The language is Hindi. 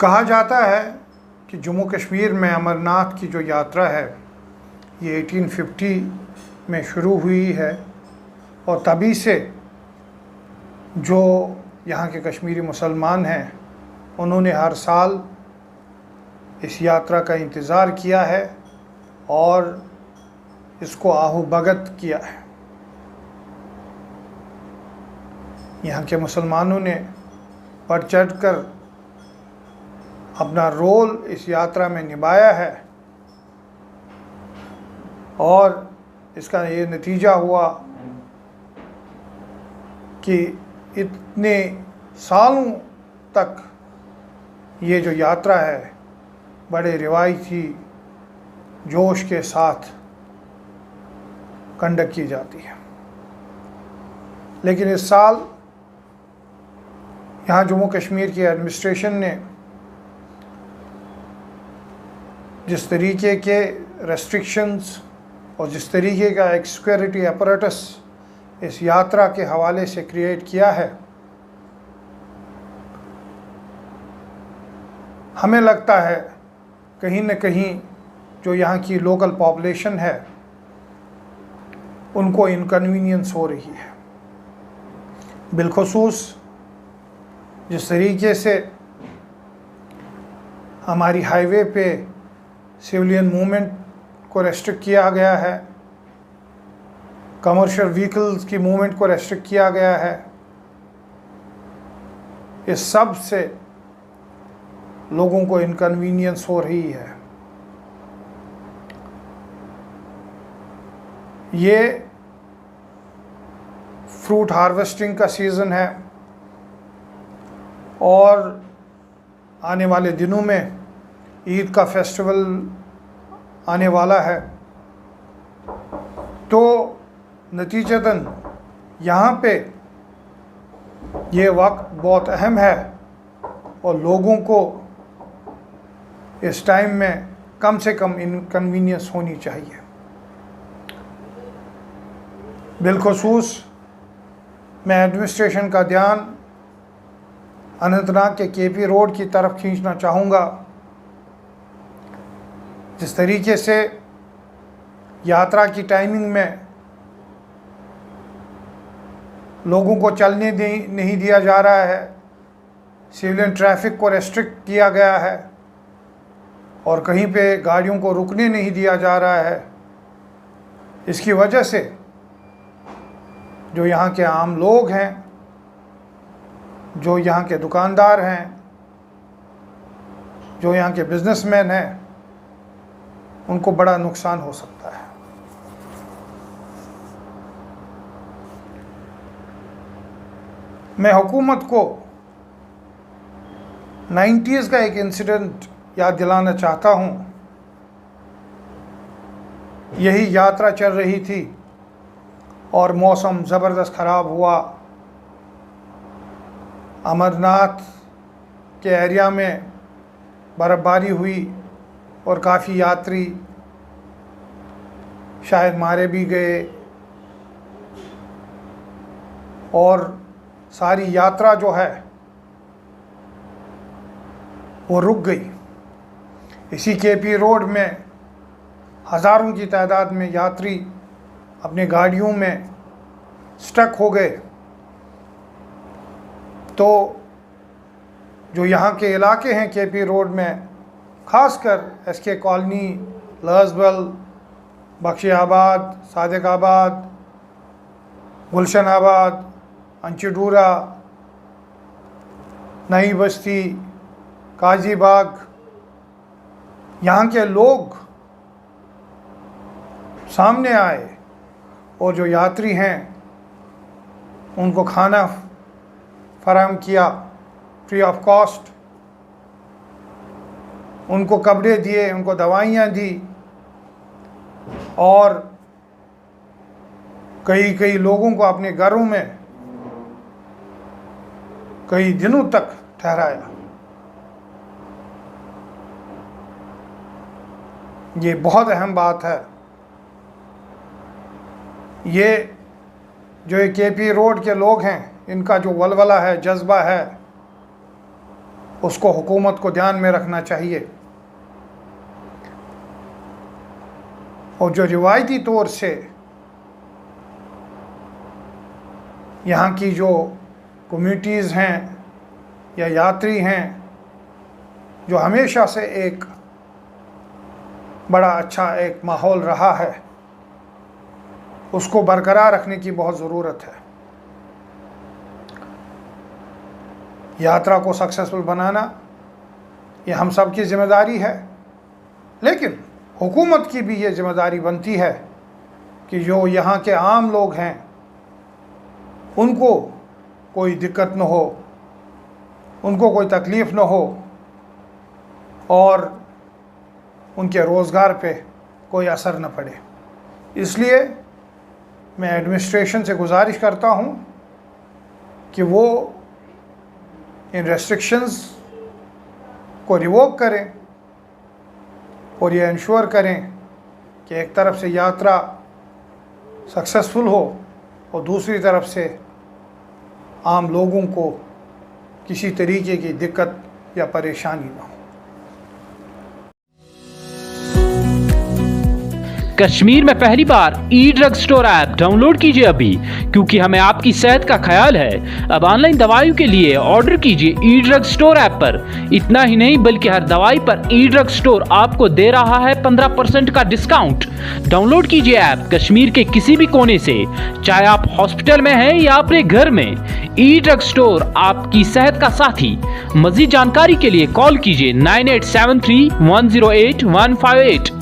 कहा जाता है कि जम्मू कश्मीर में अमरनाथ की जो यात्रा है ये 1850 में शुरू हुई है और तभी से जो यहाँ के कश्मीरी मुसलमान हैं उन्होंने हर साल इस यात्रा का इंतज़ार किया है और इसको आहू भगत किया है। यहाँ के मुसलमानों ने बढ़ चढ़ कर अपना रोल इस यात्रा में निभाया है और इसका ये नतीजा हुआ कि इतने सालों तक ये जो यात्रा है बड़े रिवायती जोश के साथ कंडक्ट की जाती है। लेकिन इस साल यहाँ जम्मू कश्मीर की एडमिनिस्ट्रेशन ने जिस तरीके के रेस्ट्रिक्शंस और जिस तरीके का एक सिक्योरिटी अपरेटस इस यात्रा के हवाले से क्रिएट किया है, हमें लगता है कहीं न कहीं जो यहाँ की लोकल पॉपुलेशन है उनको इनकन्वीनियंस हो रही है। बिलखुसूस जिस तरीके से हमारी हाईवे पे सिविलियन मूवमेंट को रेस्ट्रिक्ट किया गया है, कमर्शियल व्हीकल्स की मूवमेंट को रेस्ट्रिक्ट किया गया है, इस सब से लोगों को इनकन्वीनियंस हो रही है। ये फ्रूट हार्वेस्टिंग का सीज़न है और आने वाले दिनों में ईद का फेस्टिवल आने वाला है, तो नतीजतन यहाँ पे ये वक्त बहुत अहम है और लोगों को इस टाइम में कम से कम इनकन्वीनियंस होनी चाहिए। बिलखुसूस मैं एडमिनिस्ट्रेशन का ध्यान अनंतनाग के केपी रोड की तरफ खींचना चाहूँगा। जिस तरीके से यात्रा की टाइमिंग में लोगों को चलने नहीं दिया जा रहा है, सिविलियन ट्रैफिक को रेस्ट्रिक्ट किया गया है और कहीं पे गाड़ियों को रुकने नहीं दिया जा रहा है। इसकी वजह से जो यहाँ के आम लोग हैं, जो यहाँ के दुकानदार हैं, जो यहाँ के बिजनेसमैन हैं, उनको बड़ा नुकसान हो सकता है। मैं हुकूमत को 90s का एक इंसिडेंट याद दिलाना चाहता हूँ। यही यात्रा चल रही थी और मौसम ज़बरदस्त ख़राब हुआ। अमरनाथ के एरिया में बर्फ़बारी हुई और काफ़ी यात्री शायद मारे भी गए और सारी यात्रा जो है वो रुक गई। इसी केपी रोड में हज़ारों की तादाद में यात्री अपने गाड़ियों में स्टक हो गए। तो जो यहाँ के इलाके हैं केपी रोड में, ख़ासकर एसके कॉलोनी, लहसबल, बख्शियाबाद, सादिकाबाद, गुलशनाबाद, अंचडूरा, नई बस्ती, काजीबाग, यहाँ के लोग सामने आए और जो यात्री हैं उनको खाना फराहम किया फ्री ऑफ कॉस्ट, उनको कपड़े दिए, उनको दवाइयाँ दी और कई लोगों को अपने घरों में कई दिनों तक ठहराया। ये बहुत अहम बात है। ये जो केपी रोड के लोग हैं, इनका जो वलवला है, जज्बा है, उसको हुकूमत को ध्यान में रखना चाहिए। और जो रिवायती तौर से यहाँ की जो कम्युनिटीज़ हैं या यात्री हैं, जो हमेशा से एक बड़ा अच्छा एक माहौल रहा है, उसको बरकरार रखने की बहुत ज़रूरत है। यात्रा को सक्सेसफुल बनाना ये हम सब की ज़िम्मेदारी है, लेकिन हुकूमत की भी ये ज़िम्मेदारी बनती है कि जो यहाँ के आम लोग हैं उनको कोई दिक्कत न हो, उनको कोई तकलीफ़ न हो और उनके रोज़गार पे कोई असर न पड़े। इसलिए मैं एडमिनिस्ट्रेशन से गुजारिश करता हूँ कि वो इन रेस्ट्रिक्शंस को रिवोक करें और ये इंश्योर करें कि एक तरफ से यात्रा सक्सेसफुल हो और दूसरी तरफ से आम लोगों को किसी तरीके की दिक्कत या परेशानी न हो। कश्मीर में पहली बार ई ड्रग स्टोर ऐप डाउनलोड कीजिए अभी, क्योंकि हमें आपकी सेहत का ख्याल है। अब ऑनलाइन दवाइयों के लिए ऑर्डर कीजिए ई ड्रग स्टोर ऐप पर। इतना ही नहीं, बल्कि हर दवाई पर ई ड्रग स्टोर आपको दे रहा है 15% का डिस्काउंट। डाउनलोड कीजिए ऐप कश्मीर के किसी भी कोने से, चाहे आप हॉस्पिटल में हैं या अपने घर में। ई ड्रग स्टोर आपकी सेहत का साथी। मजीद जानकारी के लिए कॉल कीजिए 9873 108 158।